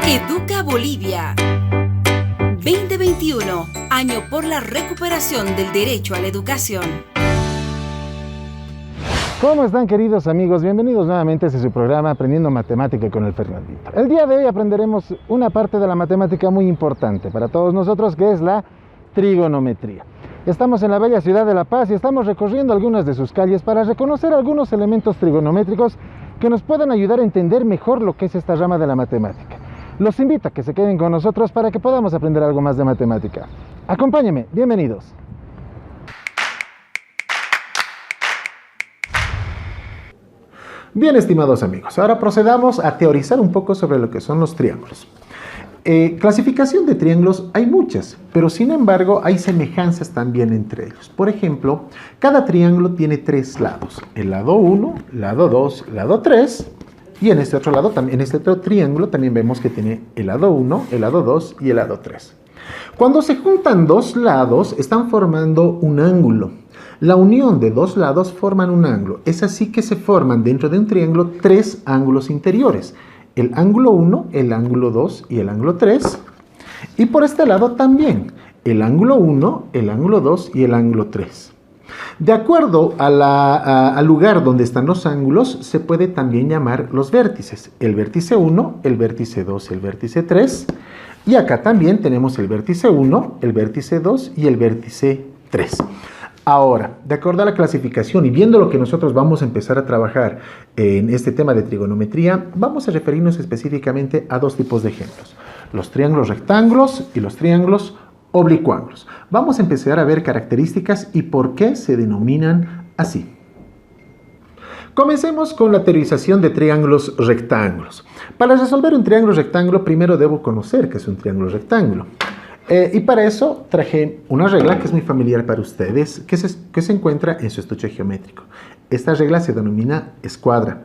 Educa Bolivia. 2021, año por la recuperación del derecho a la educación. ¿Cómo están, queridos amigos? Bienvenidos nuevamente a su programa Aprendiendo Matemática con el Fernandito. El día de hoy aprenderemos una parte de la matemática muy importante para todos nosotros, que es la trigonometría. Estamos en la bella ciudad de La Paz y estamos recorriendo algunas de sus calles para reconocer algunos elementos trigonométricos que nos puedan ayudar a entender mejor lo que es esta rama de la matemática. Los invito a que se queden con nosotros para que podamos aprender algo más de matemática. Acompáñenme, bienvenidos. Bien, estimados amigos, ahora procedamos a teorizar un poco sobre lo que son los triángulos. Clasificación de triángulos hay muchas, pero sin embargo hay semejanzas también entre ellos. Por ejemplo, cada triángulo tiene tres lados: el lado 1, lado 2, lado 3, y en este otro lado, en este otro triángulo también vemos que tiene el lado 1, el lado 2 y el lado 3. Cuando se juntan dos lados, están formando un ángulo. La unión de dos lados forman un ángulo. Es así que se forman dentro de un triángulo tres ángulos interiores: el ángulo 1, el ángulo 2 y el ángulo 3. Y por este lado también, el ángulo 1, el ángulo 2 y el ángulo 3. De acuerdo al lugar donde están los ángulos, se puede también llamar los vértices: el vértice 1, el vértice 2 y el vértice 3. Y acá también tenemos el vértice 1, el vértice 2 y el vértice 3. Ahora, de acuerdo a la clasificación y viendo lo que nosotros vamos a empezar a trabajar en este tema de trigonometría, vamos a referirnos específicamente a dos tipos de ejemplos: los triángulos rectángulos y los triángulos oblicuángulos. Vamos a empezar a ver características y por qué se denominan así. Comencemos con la teorización de triángulos rectángulos. Para resolver un triángulo rectángulo, primero debo conocer qué es un triángulo rectángulo. Y para eso traje una regla que es muy familiar para ustedes, que se encuentra en su estuche geométrico. Esta regla se denomina escuadra.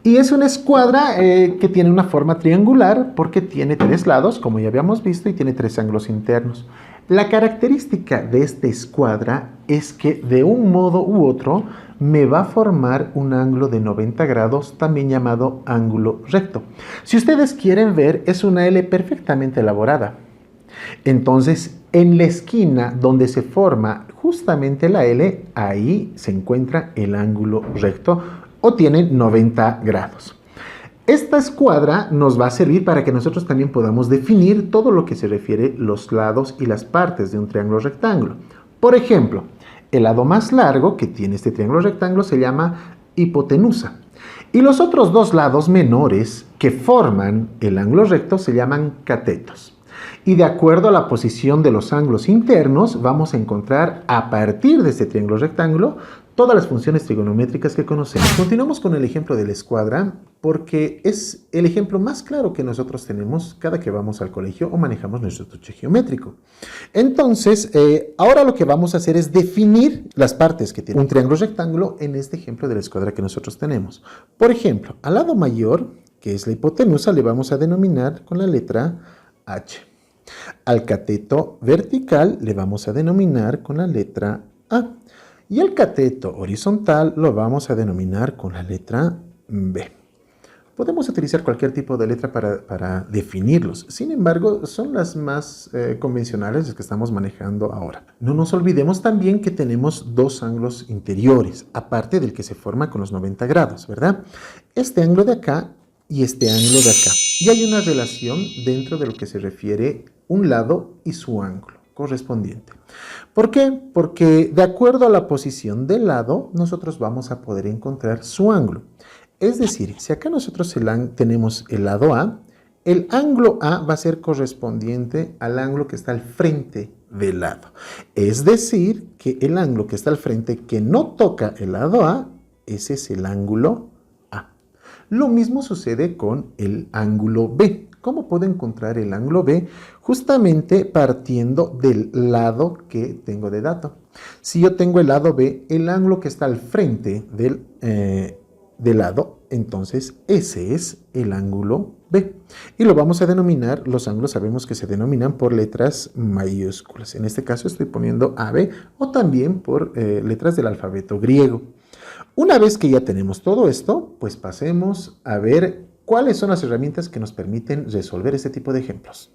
Y es una escuadra que tiene una forma triangular porque tiene tres lados, como ya habíamos visto, y tiene tres ángulos internos. La característica de esta escuadra es que de un modo u otro me va a formar un ángulo de 90 grados, también llamado ángulo recto. Si ustedes quieren ver, es una L perfectamente elaborada. Entonces, en la esquina donde se forma justamente la L, ahí se encuentra el ángulo recto o tiene 90 grados. Esta escuadra nos va a servir para que nosotros también podamos definir todo lo que se refiere los lados y las partes de un triángulo rectángulo. Por ejemplo, el lado más largo que tiene este triángulo rectángulo se llama hipotenusa. Y los otros dos lados menores que forman el ángulo recto se llaman catetos. Y de acuerdo a la posición de los ángulos internos, vamos a encontrar a partir de este triángulo rectángulo todas las funciones trigonométricas que conocemos. Continuamos con el ejemplo de la escuadra porque es el ejemplo más claro que nosotros tenemos cada que vamos al colegio o manejamos nuestro estuche geométrico. Entonces, ahora lo que vamos a hacer es definir las partes que tiene un triángulo rectángulo en este ejemplo de la escuadra que nosotros tenemos. Por ejemplo, al lado mayor, que es la hipotenusa, le vamos a denominar con la letra H. Al cateto vertical le vamos a denominar con la letra A. Y al cateto horizontal lo vamos a denominar con la letra B. Podemos utilizar cualquier tipo de letra para definirlos. Sin embargo, son las más convencionales las que estamos manejando ahora. No nos olvidemos también que tenemos dos ángulos interiores, aparte del que se forma con los 90 grados, ¿verdad? Este ángulo de acá y este ángulo de acá. Y hay una relación dentro de lo que se refiere un lado y su ángulo correspondiente. ¿Por qué? Porque de acuerdo a la posición del lado, nosotros vamos a poder encontrar su ángulo. Es decir, si acá nosotros tenemos el lado A, el ángulo A va a ser correspondiente al ángulo que está al frente del lado. Es decir, que el ángulo que está al frente, que no toca el lado A, ese es el ángulo A. Lo mismo sucede con el ángulo B. ¿Cómo puedo encontrar el ángulo B? Justamente partiendo del lado que tengo de dato. Si yo tengo el lado B, el ángulo que está al frente del lado, entonces ese es el ángulo B. Y lo vamos a denominar, los ángulos sabemos que se denominan por letras mayúsculas. En este caso estoy poniendo AB o también por letras del alfabeto griego. Una vez que ya tenemos todo esto, pues pasemos a ver ¿cuáles son las herramientas que nos permiten resolver este tipo de ejemplos?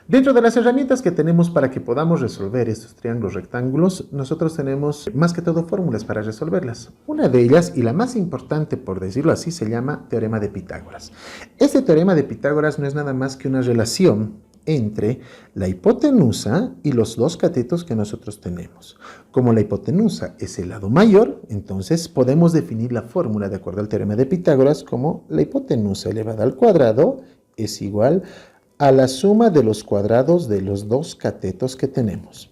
Dentro de las herramientas que tenemos para que podamos resolver estos triángulos rectángulos, nosotros tenemos más que todo fórmulas para resolverlas. Una de ellas, y la más importante por decirlo así, se llama teorema de Pitágoras. Este teorema de Pitágoras no es nada más que una relación entre la hipotenusa y los dos catetos que nosotros tenemos. Como la hipotenusa es el lado mayor, entonces podemos definir la fórmula de acuerdo al teorema de Pitágoras como la hipotenusa elevada al cuadrado es igual a la suma de los cuadrados de los dos catetos que tenemos.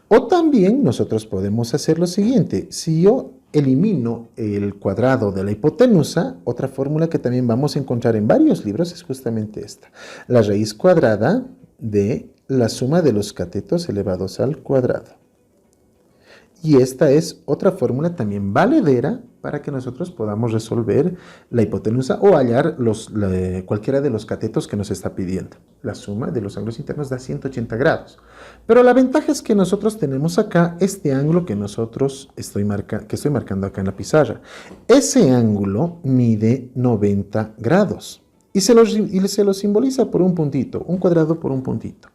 O también nosotros podemos hacer lo siguiente. Si yo elimino el cuadrado de la hipotenusa, otra fórmula que también vamos a encontrar en varios libros es justamente esta. La raíz cuadrada de la suma de los catetos elevados al cuadrado. Y esta es otra fórmula también valedera para que nosotros podamos resolver la hipotenusa o hallar cualquiera de los catetos que nos está pidiendo. La suma de los ángulos internos da 180 grados. Pero la ventaja es que nosotros tenemos acá este ángulo que estoy marcando acá en la pizarra. Ese ángulo mide 90 grados. Y se lo simboliza por un puntito, un cuadrado por un puntito.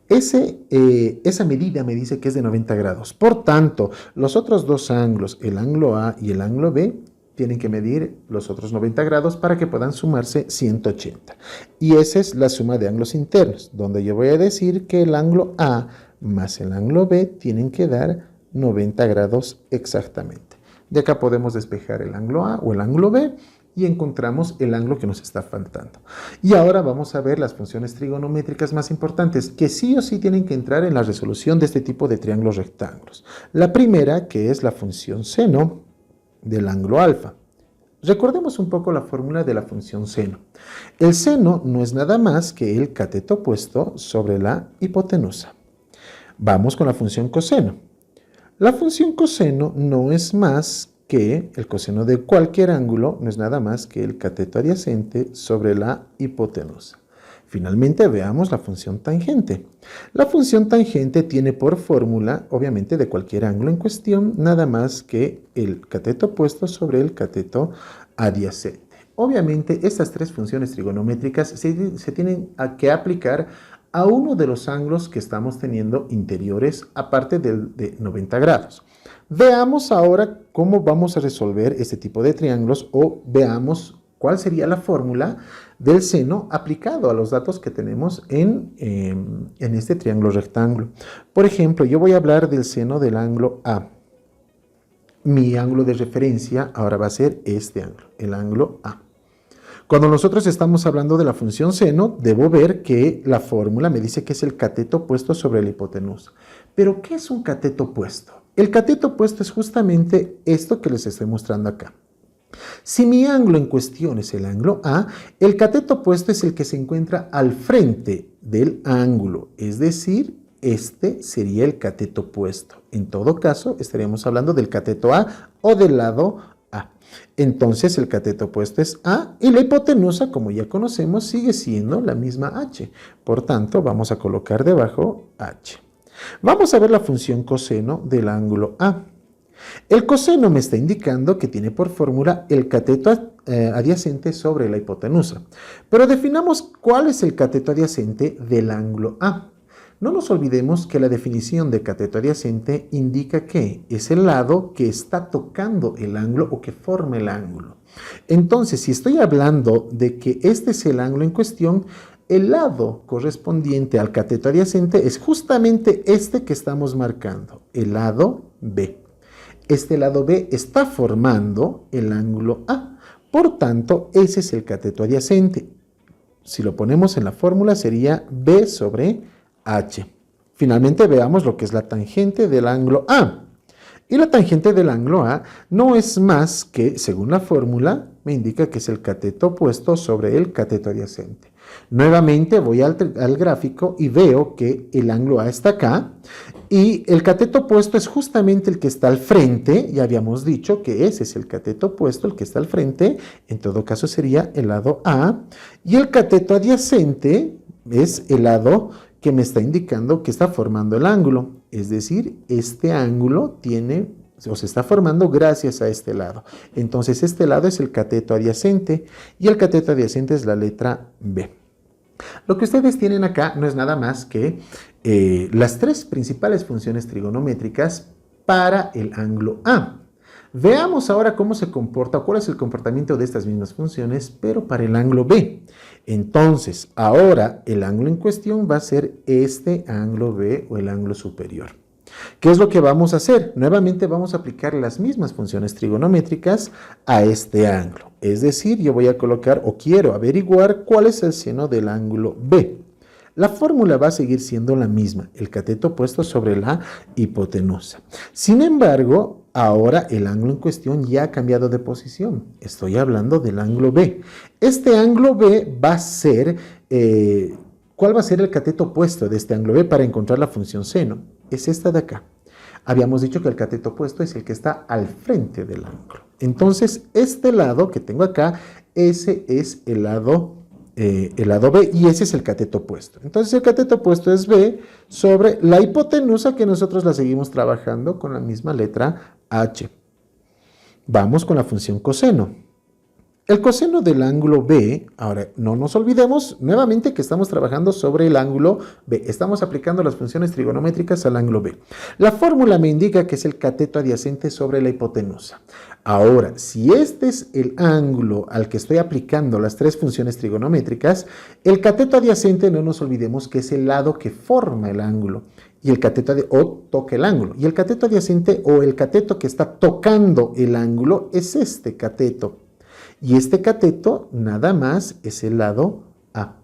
Esa medida me dice que es de 90 grados. Por tanto, los otros dos ángulos, el ángulo A y el ángulo B, tienen que medir los otros 90 grados para que puedan sumarse 180. Y esa es la suma de ángulos internos, donde yo voy a decir que el ángulo A más el ángulo B tienen que dar 90 grados exactamente. De acá podemos despejar el ángulo A o el ángulo B y encontramos el ángulo que nos está faltando. Y ahora vamos a ver las funciones trigonométricas más importantes que sí o sí tienen que entrar en la resolución de este tipo de triángulos rectángulos. La primera, que es la función seno del ángulo alfa. Recordemos un poco la fórmula de la función seno. El seno no es nada más que el cateto opuesto sobre la hipotenusa. Vamos con la función coseno. La función coseno no es más que el coseno de cualquier ángulo, no es nada más que el cateto adyacente sobre la hipotenusa. Finalmente veamos la función tangente. La función tangente tiene por fórmula, obviamente de cualquier ángulo en cuestión, nada más que el cateto opuesto sobre el cateto adyacente. Obviamente estas tres funciones trigonométricas se tienen que aplicar a uno de los ángulos que estamos teniendo interiores aparte de 90 grados. Veamos ahora cómo vamos a resolver este tipo de triángulos o veamos cuál sería la fórmula del seno aplicado a los datos que tenemos en este triángulo rectángulo. Por ejemplo, yo voy a hablar del seno del ángulo A. Mi ángulo de referencia ahora va a ser este ángulo, el ángulo A. Cuando nosotros estamos hablando de la función seno, debo ver que la fórmula me dice que es el cateto opuesto sobre la hipotenusa. ¿Pero qué es un cateto opuesto? El cateto opuesto es justamente esto que les estoy mostrando acá. Si mi ángulo en cuestión es el ángulo A, el cateto opuesto es el que se encuentra al frente del ángulo, es decir, este sería el cateto opuesto. En todo caso, estaríamos hablando del cateto A o del lado A. Entonces, el cateto opuesto es A y la hipotenusa, como ya conocemos, sigue siendo la misma H. Por tanto, vamos a colocar debajo H. Vamos a ver la función coseno del ángulo A. El coseno me está indicando que tiene por fórmula el cateto adyacente sobre la hipotenusa. Pero definamos cuál es el cateto adyacente del ángulo A. No nos olvidemos que la definición de cateto adyacente indica que es el lado que está tocando el ángulo o que forma el ángulo. Entonces, si estoy hablando de que este es el ángulo en cuestión, el lado correspondiente al cateto adyacente es justamente este que estamos marcando, el lado B. Este lado B está formando el ángulo A. Por tanto, ese es el cateto adyacente. Si lo ponemos en la fórmula sería B sobre H. Finalmente veamos lo que es la tangente del ángulo A. Y la tangente del ángulo A no es más que, según la fórmula, me indica que es el cateto opuesto sobre el cateto adyacente. Nuevamente voy al gráfico y veo que el ángulo A está acá y el cateto opuesto es justamente el que está al frente. Ya habíamos dicho que ese es el cateto opuesto, el que está al frente. En todo caso sería el lado A. Y el cateto adyacente es el lado que me está indicando que está formando el ángulo. Es decir, este ángulo tiene o se está formando gracias a este lado. Entonces este lado es el cateto adyacente y el cateto adyacente es la letra B. Lo que ustedes tienen acá no es nada más que las tres principales funciones trigonométricas para el ángulo A. Veamos ahora cómo se comporta o cuál es el comportamiento de estas mismas funciones, pero para el ángulo B. Entonces, ahora el ángulo en cuestión va a ser este ángulo B o el ángulo superior. ¿Qué es lo que vamos a hacer? Nuevamente vamos a aplicar las mismas funciones trigonométricas a este ángulo. Es decir, yo voy a colocar o quiero averiguar cuál es el seno del ángulo B. La fórmula va a seguir siendo la misma, el cateto puesto sobre la hipotenusa. Sin embargo, ahora el ángulo en cuestión ya ha cambiado de posición. Estoy hablando del ángulo B. Este ángulo B va a ser, ¿cuál va a ser el cateto opuesto de este ángulo B para encontrar la función seno? Es esta de acá. Habíamos dicho que el cateto opuesto es el que está al frente del ángulo. Entonces, este lado que tengo acá, ese es el lado B y ese es el cateto opuesto. Entonces, el cateto opuesto es B sobre la hipotenusa que nosotros la seguimos trabajando con la misma letra H. Vamos con la función coseno. El coseno del ángulo B, ahora no nos olvidemos nuevamente que estamos trabajando sobre el ángulo B. Estamos aplicando las funciones trigonométricas al ángulo B. La fórmula me indica que es el cateto adyacente sobre la hipotenusa. Ahora, si este es el ángulo al que estoy aplicando las tres funciones trigonométricas, el cateto adyacente no nos olvidemos que es el lado que forma el ángulo. Y el cateto toca el ángulo. Y el cateto adyacente o el cateto que está tocando el ángulo es este cateto. Y este cateto nada más es el lado A.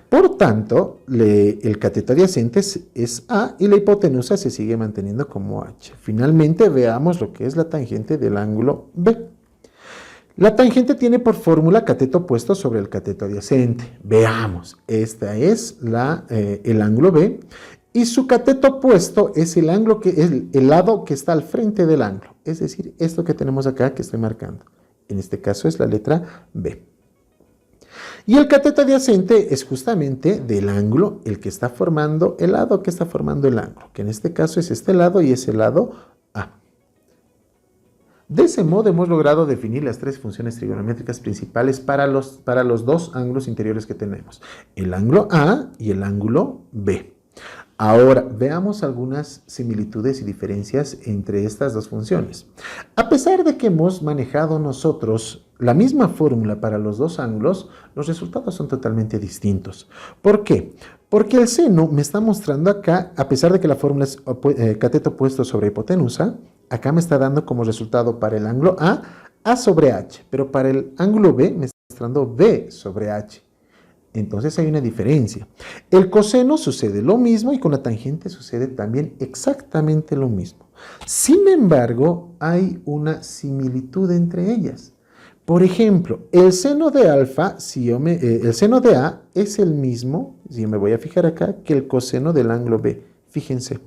Por tanto, el cateto adyacente es A y la hipotenusa se sigue manteniendo como H. Finalmente, veamos lo que es la tangente del ángulo B. La tangente tiene por fórmula cateto opuesto sobre el cateto adyacente. Veamos, esta es el ángulo B y su cateto opuesto es el lado que está al frente del ángulo. Es decir, esto que tenemos acá que estoy marcando. En este caso es la letra B. Y el cateto adyacente es justamente del ángulo el que está formando el lado que está formando el ángulo, que en este caso es este lado y es el lado A. De ese modo hemos logrado definir las tres funciones trigonométricas principales para los dos ángulos interiores que tenemos, el ángulo A y el ángulo B. Ahora, veamos algunas similitudes y diferencias entre estas dos funciones. A pesar de que hemos manejado nosotros la misma fórmula para los dos ángulos, los resultados son totalmente distintos. ¿Por qué? Porque el seno me está mostrando acá, a pesar de que la fórmula es cateto opuesto sobre hipotenusa, acá me está dando como resultado para el ángulo A sobre H, pero para el ángulo B me está mostrando B sobre H. Entonces hay una diferencia. El coseno sucede lo mismo y con la tangente sucede también exactamente lo mismo. Sin embargo, hay una similitud entre ellas. Por ejemplo, el seno de alfa, el seno de A es el mismo, si yo me voy a fijar acá, que el coseno del ángulo B. Fíjense.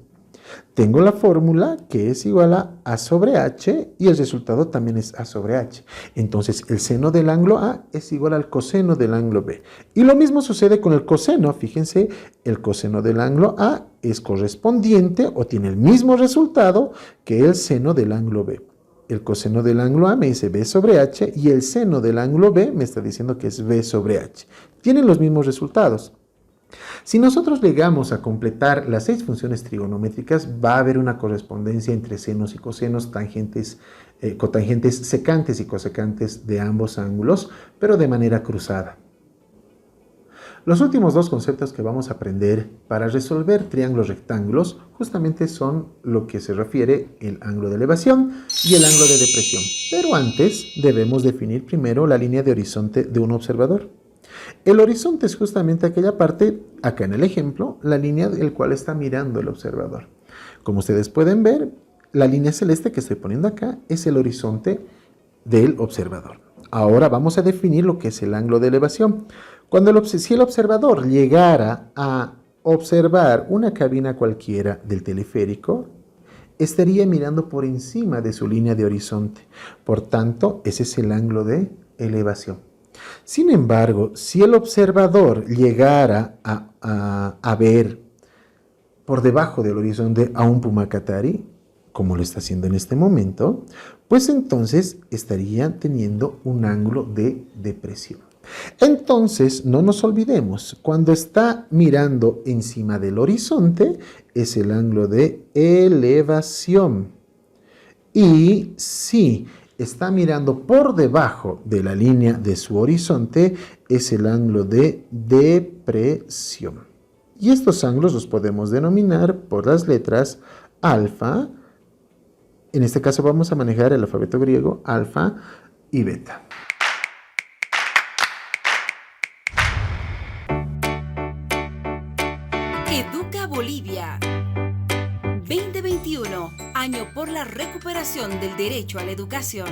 Tengo la fórmula que es igual a sobre H y el resultado también es A sobre H. Entonces, el seno del ángulo A es igual al coseno del ángulo B. Y lo mismo sucede con el coseno. Fíjense, el coseno del ángulo A es correspondiente o tiene el mismo resultado que el seno del ángulo B. El coseno del ángulo A me dice B sobre H y el seno del ángulo B me está diciendo que es B sobre H. Tienen los mismos resultados. Si nosotros llegamos a completar las 6 funciones trigonométricas, va a haber una correspondencia entre senos y cosenos, tangentes, cotangentes secantes y cosecantes de ambos ángulos, pero de manera cruzada. Los últimos dos conceptos que vamos a aprender para resolver triángulos rectángulos justamente son lo que se refiere el ángulo de elevación y el ángulo de depresión. Pero antes debemos definir primero la línea de horizonte de un observador. El horizonte es justamente aquella parte, acá en el ejemplo, la línea del cual está mirando el observador. Como ustedes pueden ver, la línea celeste que estoy poniendo acá es el horizonte del observador. Ahora vamos a definir lo que es el ángulo de elevación. Si el observador llegara a observar una cabina cualquiera del teleférico, estaría mirando por encima de su línea de horizonte. Por tanto, ese es el ángulo de elevación. Sin embargo, si el observador llegara a ver por debajo del horizonte a un pumacatari, como lo está haciendo en este momento, pues entonces estaría teniendo un ángulo de depresión. Entonces, no nos olvidemos, cuando está mirando encima del horizonte, es el ángulo de elevación. Y si está mirando por debajo de la línea de su horizonte, es el ángulo de depresión. Y estos ángulos los podemos denominar por las letras alfa. En este caso vamos a manejar el alfabeto griego, alfa y beta. Educa Bolivia 2021, año por la recuperación del derecho a la educación.